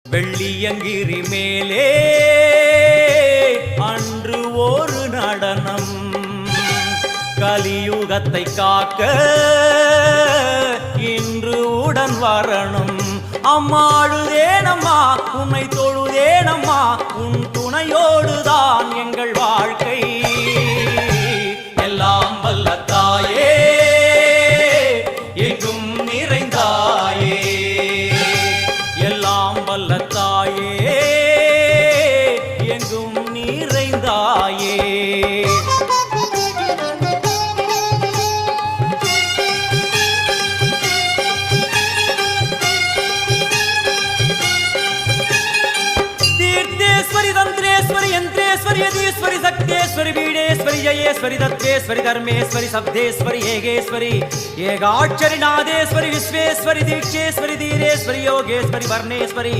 வெள்ளியங்கிரி மேலே அன்று ஒரு நடனம், கலியுகத்தை காக்க இன்று உடன் வரணும். அம்மாழுதேனம்மா உன்னை தொழுதேனம்மா, உன் துணையோடுதான் எங்கள் வாழ்க்கை. எல்லாம் வல்ல தாயே எங்கும் நிறைந்தாயே, எல்லாம் வல்ல தாயே எங்கும் நிறைந்தாயே. तीर्थेश्वरी तंत्रेश्वरी यंत्रेश्वरी यदीश्वरी शक्तेश्वरी बीडेश्वरी जयेश्वरी दत्तेश्वरी धर्मेश्वरी शब्देश्वरी येगेश्वरी येगाक्षरी नादेश्वरी विश्वेश्वरी दीक्षेश्वरी धीरेश्वरी योगेश्वरी वर्णेश्वरी